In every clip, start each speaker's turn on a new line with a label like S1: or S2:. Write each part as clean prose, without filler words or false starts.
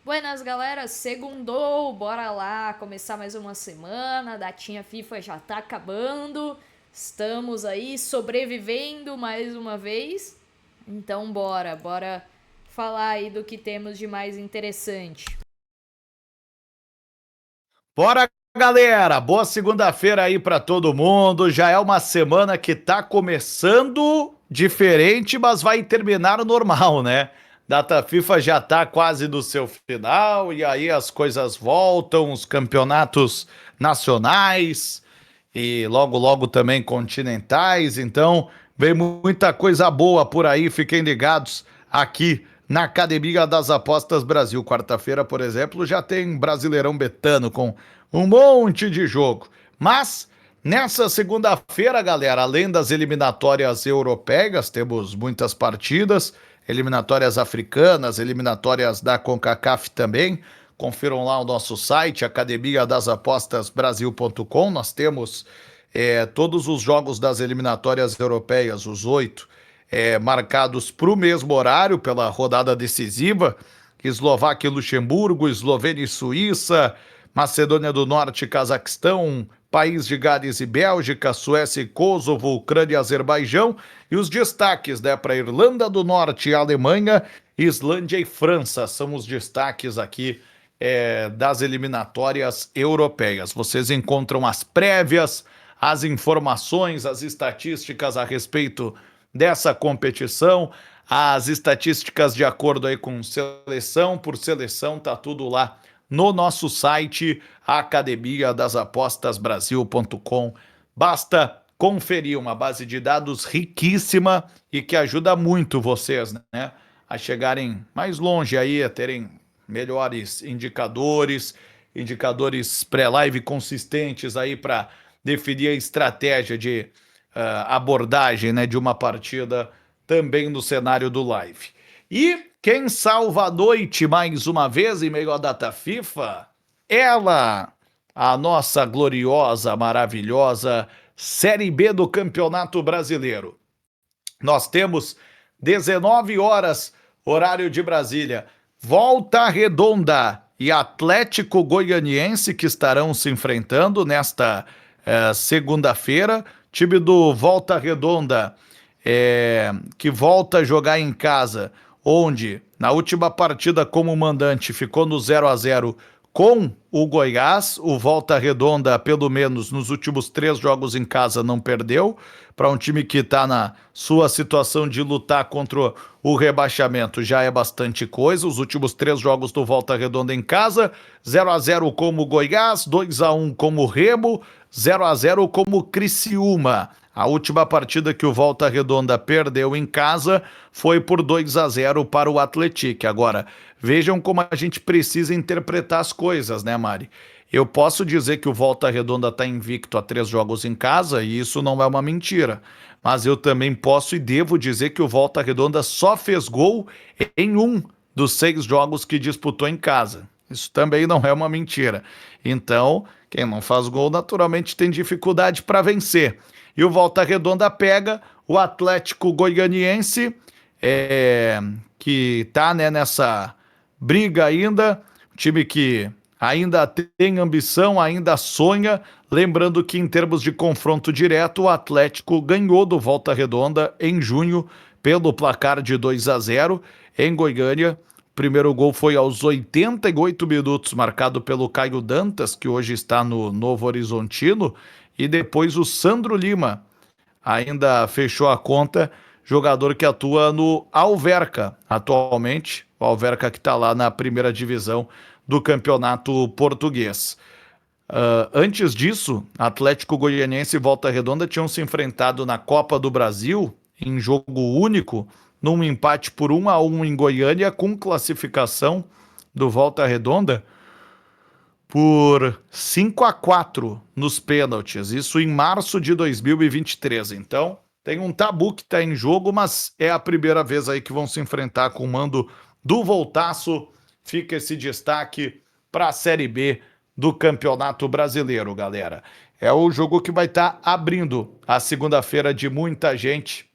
S1: Buenas, galera, segundou, bora lá começar mais uma semana, a datinha FIFA já tá acabando, estamos aí sobrevivendo mais uma vez, então bora falar aí do que temos de mais interessante.
S2: Bora, galera! Boa segunda-feira aí pra todo mundo. Já é uma semana que tá começando diferente, mas vai terminar normal, né? Data FIFA já tá quase no seu final e aí as coisas voltam, os campeonatos nacionais e logo logo também continentais. Então, vem muita coisa boa por aí. Fiquem ligados aqui na Academia das Apostas Brasil. Quarta-feira, por exemplo, já tem Brasileirão Betano com um monte de jogo. Mas nessa segunda-feira, galera, além das eliminatórias europeias, temos muitas partidas, eliminatórias africanas, eliminatórias da CONCACAF também. Confiram lá o nosso site, academia das apostas Brasil.com. Nós temos todos os jogos das eliminatórias europeias, os 8, marcados para o mesmo horário, pela rodada decisiva. Eslováquia e Luxemburgo, Eslovênia e Suíça, Macedônia do Norte e Cazaquistão, País de Gales e Bélgica, Suécia e Kosovo, Ucrânia e Azerbaijão, e os destaques, né, para Irlanda do Norte e Alemanha, Islândia e França, são os destaques aqui das eliminatórias europeias. Vocês encontram as prévias, as informações, as estatísticas a respeito dessa competição, as estatísticas de acordo aí com seleção por seleção, tá tudo lá no nosso site academia das apostas Brasil.com. Basta conferir uma base de dados riquíssima e que ajuda muito vocês, né, a chegarem mais longe aí, a terem melhores indicadores, indicadores pré-live consistentes aí para definir a estratégia de abordagem, né, de uma partida também no cenário do live. E quem salva a noite mais uma vez em meio à data FIFA? Ela, a nossa gloriosa, maravilhosa Série B do Campeonato Brasileiro. Nós temos 19 horas, horário de Brasília. Volta Redonda e Atlético Goianiense que estarão se enfrentando nesta segunda-feira. Time do Volta Redonda que volta a jogar em casa, onde na última partida como mandante ficou no 0-0 com o Goiás. O Volta Redonda, pelo menos nos últimos 3 jogos em casa, não perdeu. Para um time que está na sua situação de lutar contra o rebaixamento, já é bastante coisa. Os últimos 3 jogos do Volta Redonda em casa: 0-0 como Goiás, 2-1 como Remo, 0-0 como Criciúma. A última partida que o Volta Redonda perdeu em casa foi por 2-0 para o Atlético. Agora, vejam como a gente precisa interpretar as coisas, né, Mari? Eu posso dizer que o Volta Redonda está invicto a 3 jogos em casa, e isso não é uma mentira. Mas eu também posso e devo dizer que o Volta Redonda só fez gol em um dos 6 jogos que disputou em casa. Isso também não é uma mentira. Então, quem não faz gol naturalmente tem dificuldade para vencer. E o Volta Redonda pega o Atlético Goianiense, que tá, né, nessa briga ainda, um time que ainda tem ambição, ainda sonha. Lembrando que em termos de confronto direto, o Atlético ganhou do Volta Redonda em junho pelo placar de 2-0 em Goiânia. O primeiro gol foi aos 88 minutos, marcado pelo Caio Dantas, que hoje está no Novo Horizontino, e depois o Sandro Lima ainda fechou a conta, jogador que atua no Alverca atualmente, o Alverca que está lá na primeira divisão do campeonato português. Antes disso, Atlético Goianiense e Volta Redonda tinham se enfrentado na Copa do Brasil em jogo único, num empate por 1-1 em Goiânia, com classificação do Volta Redonda por 5-4 nos pênaltis, isso em março de 2023. Então, tem um tabu que está em jogo, mas é a primeira vez aí que vão se enfrentar com o mando do Voltaço. Fica esse destaque para a Série B do Campeonato Brasileiro, galera. É o jogo que vai estar abrindo a segunda-feira de muita gente,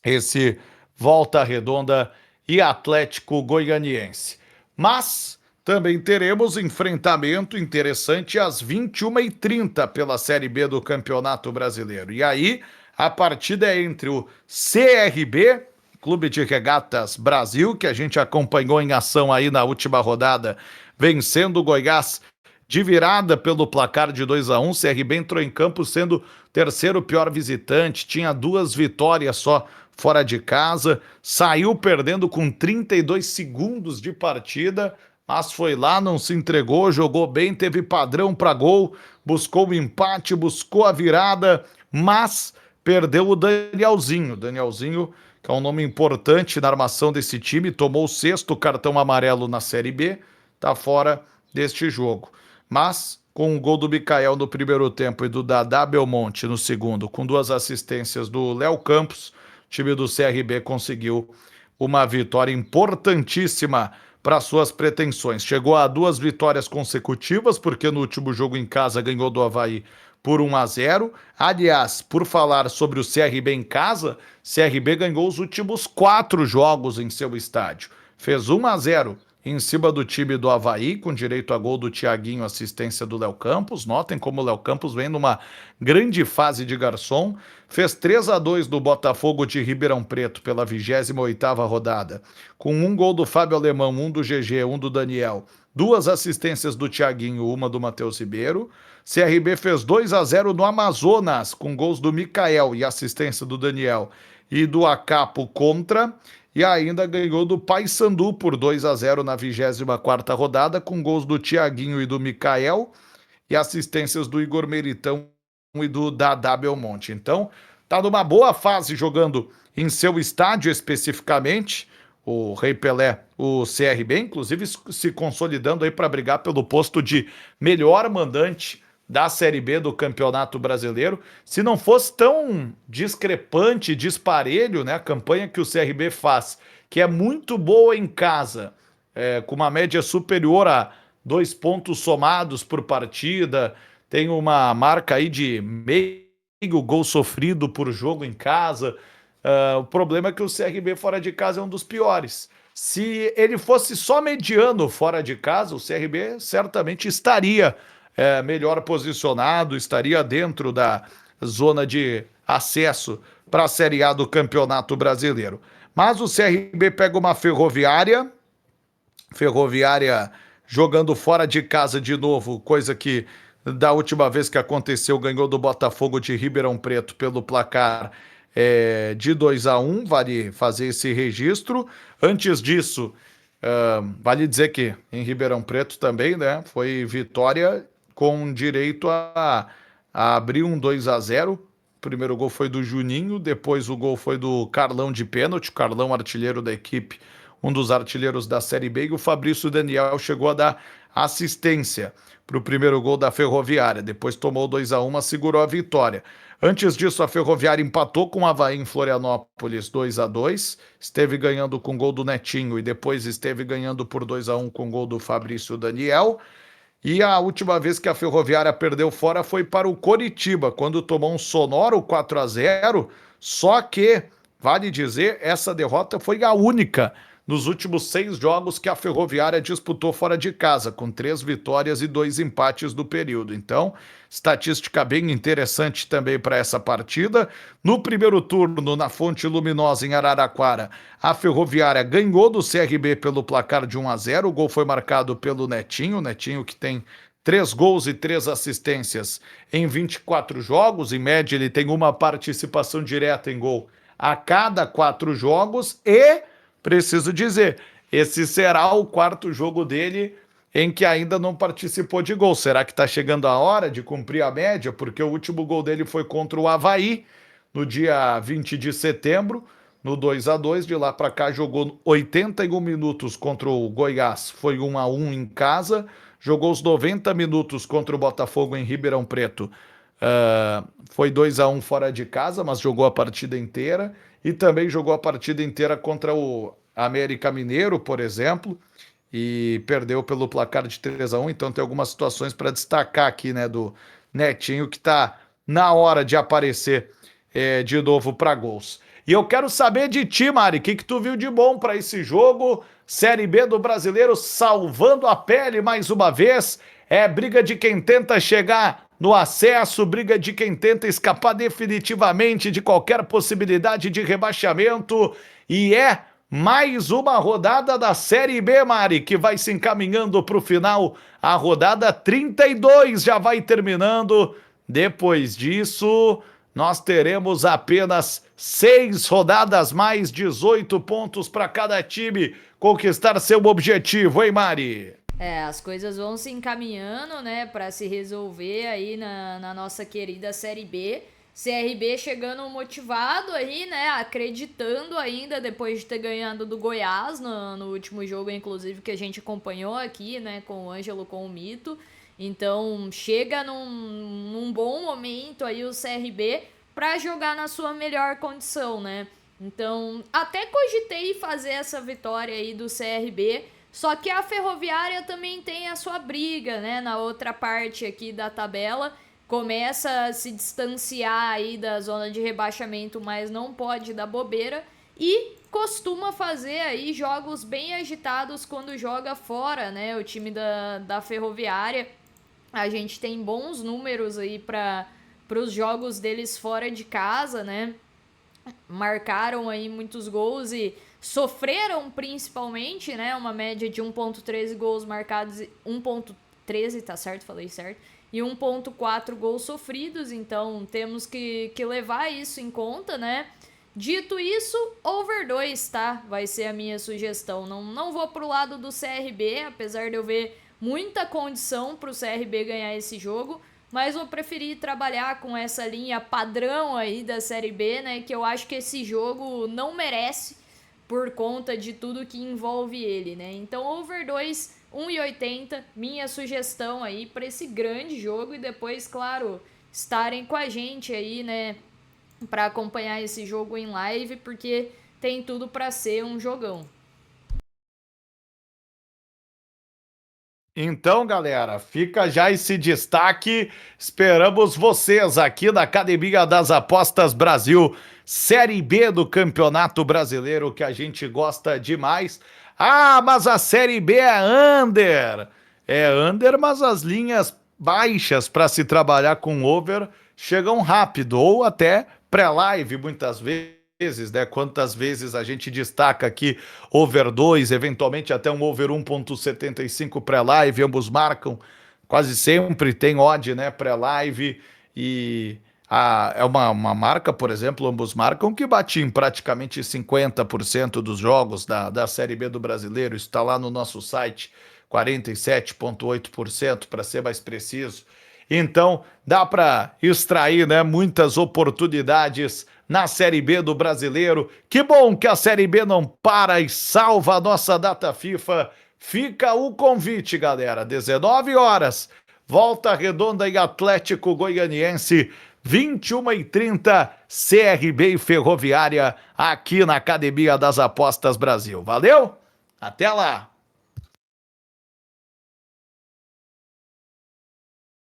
S2: esse Volta Redonda e Atlético Goianiense. Mas Também teremos enfrentamento interessante às 21h30 pela Série B do Campeonato Brasileiro. E aí, a partida é entre o CRB, Clube de Regatas Brasil, que a gente acompanhou em ação aí na última rodada, vencendo o Goiás de virada pelo placar de 2-1. CRB entrou em campo sendo o terceiro pior visitante, tinha 2 vitórias só fora de casa, saiu perdendo com 32 segundos de partida, mas foi lá, não se entregou, jogou bem, teve padrão para gol, buscou o empate, buscou a virada, mas perdeu o Danielzinho. Danielzinho, que é um nome importante na armação desse time, tomou o 6º cartão amarelo na Série B, tá fora deste jogo. Mas com o gol do Mikael no primeiro tempo e do Dadá Belmonte no segundo, com 2 assistências do Léo Campos, o time do CRB conseguiu uma vitória importantíssima para suas pretensões. Chegou a 2 vitórias consecutivas, porque no último jogo em casa ganhou do Avaí por 1-0. Aliás, por falar sobre o CRB em casa, CRB ganhou os últimos 4 jogos em seu estádio. Fez 1-0 em cima do time do Avaí, com direito a gol do Thiaguinho, assistência do Léo Campos. Notem como o Léo Campos vem numa grande fase de garçom. Fez 3-2 do Botafogo de Ribeirão Preto pela 28ª rodada, com 1 gol do Fábio Alemão, 1 do GG, 1 do Daniel, 2 assistências do Thiaguinho, 1 do Matheus Ribeiro. CRB fez 2-0 no Amazonas, com gols do Mikael e assistência do Daniel e do Acapo contra. E ainda ganhou do Paysandu por 2-0 na 24ª rodada, com gols do Thiaguinho e do Mikael, e assistências do Igor Meritão e do Dadá Belmonte. Então, tá numa boa fase jogando em seu estádio especificamente, o Rei Pelé, o CRB, inclusive se consolidando aí para brigar pelo posto de melhor mandante da Série B do Campeonato Brasileiro. Se não fosse tão discrepante, disparelho, né, a campanha que o CRB faz, que é muito boa em casa, com uma média superior a 2 pontos somados por partida, tem uma marca aí de meio gol sofrido por jogo em casa. O problema é que o CRB fora de casa é um dos piores. Se ele fosse só mediano fora de casa, o CRB certamente estaria melhor posicionado, estaria dentro da zona de acesso para a Série A do Campeonato Brasileiro. Mas o CRB pega uma Ferroviária jogando fora de casa de novo, coisa que da última vez que aconteceu ganhou do Botafogo de Ribeirão Preto pelo placar de 2-1, vale fazer esse registro. Antes disso, vale dizer que em Ribeirão Preto também, né, foi vitória com direito a abrir um 2-0. O primeiro gol foi do Juninho, depois o gol foi do Carlão de pênalti, Carlão artilheiro da equipe, um dos artilheiros da Série B, e o Fabrício Daniel chegou a dar assistência para o primeiro gol da Ferroviária, depois tomou 2-1, mas segurou a vitória. Antes disso, a Ferroviária empatou com o Avaí em Florianópolis 2-2, esteve ganhando com gol do Netinho e depois esteve ganhando por 2-1 com gol do Fabrício Daniel. E a última vez que a Ferroviária perdeu fora foi para o Coritiba, quando tomou um sonoro 4-0, só que, vale dizer, essa derrota foi a única nos últimos 6 jogos que a Ferroviária disputou fora de casa, com 3 vitórias e 2 empates do período. Então, estatística bem interessante também para essa partida. No primeiro turno, na Fonte Luminosa, em Araraquara, a Ferroviária ganhou do CRB pelo placar de 1-0. O gol foi marcado pelo Netinho, Netinho que tem 3 gols e 3 assistências em 24 jogos. Em média, ele tem uma participação direta em gol a cada 4 jogos e... preciso dizer, esse será o 4º jogo dele em que ainda não participou de gol. Será que está chegando a hora de cumprir a média? Porque o último gol dele foi contra o Avaí, no dia 20 de setembro, no 2-2. De lá para cá jogou 81 minutos contra o Goiás, foi 1-1 em casa. Jogou os 90 minutos contra o Botafogo em Ribeirão Preto. Foi 2-1 fora de casa, mas jogou a partida inteira. E também jogou a partida inteira contra o América Mineiro, por exemplo, e perdeu pelo placar de 3-1. Então tem algumas situações para destacar aqui, né, do Netinho, que está na hora de aparecer de novo para gols. E eu quero saber de ti, Mari, o que tu viu de bom para esse jogo? Série B do Brasileiro salvando a pele mais uma vez. É briga de quem tenta chegar no acesso, briga de quem tenta escapar definitivamente de qualquer possibilidade de rebaixamento. E é mais uma rodada da Série B, Mari, que vai se encaminhando para o final. A rodada 32 já vai terminando. Depois disso, nós teremos apenas 6 rodadas mais, 18 pontos para cada time conquistar seu objetivo, hein, Mari?
S1: As coisas vão se encaminhando, né, para se resolver aí na nossa querida Série B. CRB chegando motivado aí, né, acreditando ainda depois de ter ganhado do Goiás no último jogo, inclusive, que a gente acompanhou aqui, né, com o Ângelo, com o Mito. Então, chega num bom momento aí o CRB para jogar na sua melhor condição, né? Então, até cogitei fazer essa vitória aí do CRB, só que a Ferroviária também tem a sua briga, né? Na outra parte aqui da tabela, começa a se distanciar aí da zona de rebaixamento, mas não pode dar bobeira e costuma fazer aí jogos bem agitados quando joga fora, né? O time da Ferroviária, a gente tem bons números aí para os jogos deles fora de casa, né? Marcaram aí muitos gols e sofreram principalmente, né? Uma média de 1.13 gols marcados, 1.13, tá certo? Falei certo. E 1.4 gols sofridos, então temos que levar isso em conta, né? Dito isso, over 2, tá? Vai ser a minha sugestão. Não vou pro lado do CRB, apesar de eu ver muita condição pro CRB ganhar esse jogo, mas vou preferir trabalhar com essa linha padrão aí da Série B, né? Que eu acho que esse jogo não merece por conta de tudo que envolve ele, né? Então, over 2, 1,80, minha sugestão aí para esse grande jogo e depois, claro, estarem com a gente aí, né? Para acompanhar esse jogo em live, porque tem tudo para ser um jogão.
S2: Então, galera, fica já esse destaque. Esperamos vocês aqui na Academia das Apostas Brasil, Série B do Campeonato Brasileiro, que a gente gosta demais. Ah, mas a Série B é under. É under, mas as linhas baixas para se trabalhar com over chegam rápido, ou até pré-live muitas vezes, né? Quantas vezes a gente destaca aqui over 2, eventualmente até um over 1.75 pré-live, ambos marcam, quase sempre tem odd, né, pré-live, e é uma marca, por exemplo, ambos marcam, que bate em praticamente 50% dos jogos da Série B do Brasileiro, isso está lá no nosso site, 47,8% para ser mais preciso. Então, dá para extrair, né, muitas oportunidades na Série B do Brasileiro. Que bom que a Série B não para e salva a nossa data FIFA. Fica o convite, galera. 19 horas, Volta Redonda e Atlético Goianiense, 21h30, CRB e Ferroviária, aqui na Academia das Apostas Brasil. Valeu? Até lá!